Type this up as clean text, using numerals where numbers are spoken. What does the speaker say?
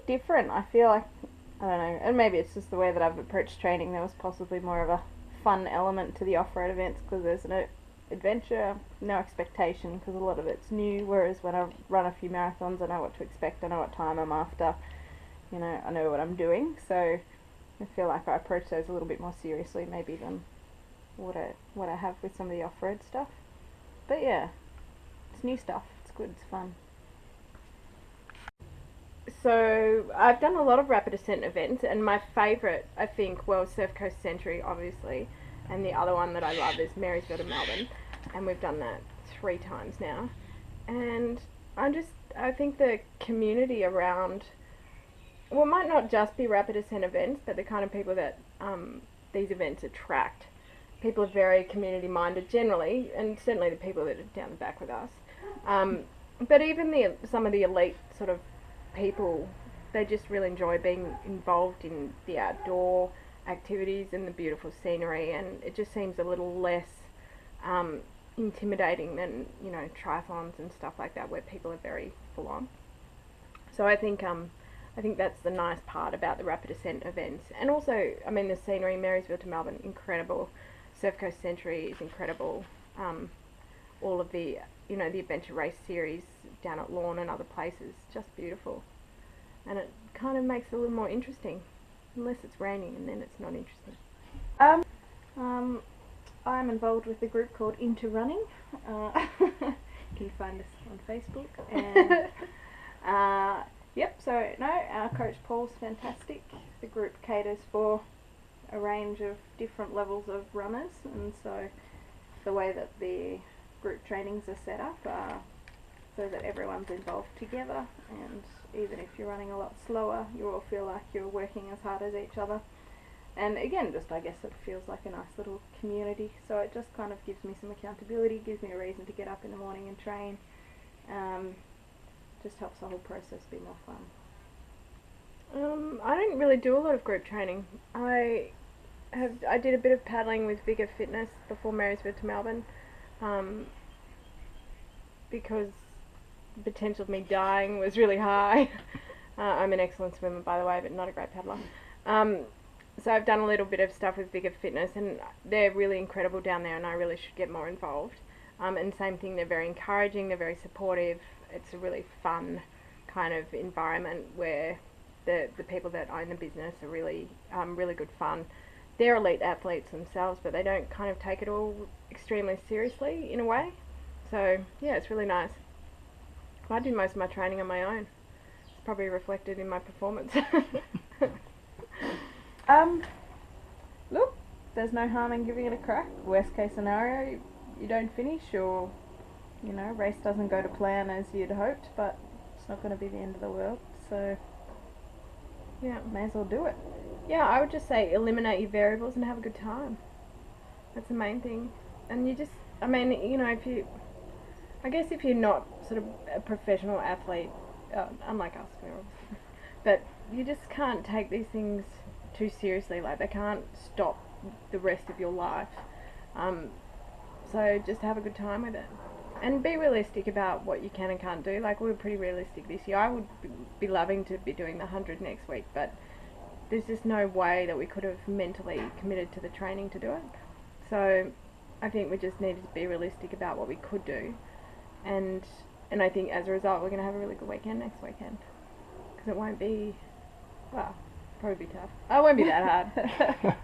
bit different. I feel like, I don't know, and maybe it's just the way that I've approached training. There was possibly more of a fun element to the off-road events because there's no adventure, no expectation because a lot of it's new, whereas when I run a few marathons I know what to expect, I know what time I'm after, you know, I know what I'm doing, so I feel like I approach those a little bit more seriously maybe than what I have with some of the off-road stuff. But yeah, it's new stuff, it's good, it's fun. So I've done a lot of rapid ascent events, and my favourite, I think, well, Surf Coast Century, obviously, and the other one that I love is Marysville to Melbourne, and we've done that 3 times now. And I think the community around, well, it might not just be rapid ascent events, but the kind of people that these events attract. People are very community minded generally, and certainly the people that are down the back with us. But even some of the elite sort of people, they just really enjoy being involved in the outdoor activities and the beautiful scenery, and it just seems a little less intimidating than, you know, triathlons and stuff like that where people are very full on. So I think that's the nice part about the rapid ascent events. And also, I mean, the scenery, Marysville to Melbourne, incredible. Surf Coast Century is incredible. All of the, you know, the adventure race series down at Lawn and other places, just beautiful. And it kind of makes it a little more interesting, unless it's raining, and then it's not interesting. Um, I'm involved with a group called Into Running. You can find us on Facebook. And yep, so no, our coach Paul's fantastic. The group caters for a range of different levels of runners, and so the way that the group trainings are set up are so that everyone's involved together, and even if you're running a lot slower, you all feel like you're working as hard as each other. And again, just I guess it feels like a nice little community, so it just kind of gives me some accountability, gives me a reason to get up in the morning and train. Just helps the whole process be more fun. I don't really do a lot of group training. I did a bit of paddling with Vigor Fitness before Marysville to Melbourne, because the potential of me dying was really high. I'm an excellent swimmer, by the way, but not a great paddler. So I've done a little bit of stuff with Vigor Fitness, and they're really incredible down there, and I really should get more involved. And same thing, they're very encouraging, they're very supportive. It's a really fun kind of environment where the people that own the business are really really good fun. They're elite athletes themselves, but they don't kind of take it all extremely seriously in a way. So yeah, it's really nice. I do most of my training on my own. It's probably reflected in my performance. Look, there's no harm in giving it a crack. Worst case scenario, you don't finish, or, you know, race doesn't go to plan as you'd hoped, but it's not going to be the end of the world, so yeah, may as well do it. Yeah, I would just say eliminate your variables and have a good time. That's the main thing. And you just, I mean, you know, I guess if you're not sort of a professional athlete, unlike us, but you just can't take these things too seriously. Like, they can't stop the rest of your life. So just have a good time with it. And be realistic about what you can and can't do. Like, we were pretty realistic this year. I would be loving to be doing the 100 next week, but there's just no way that we could have mentally committed to the training to do it. So I think we just needed to be realistic about what we could do. And I think as a result, we're going to have a really good weekend next weekend. Because it won't be, well, probably be tough. Oh, it won't be that hard.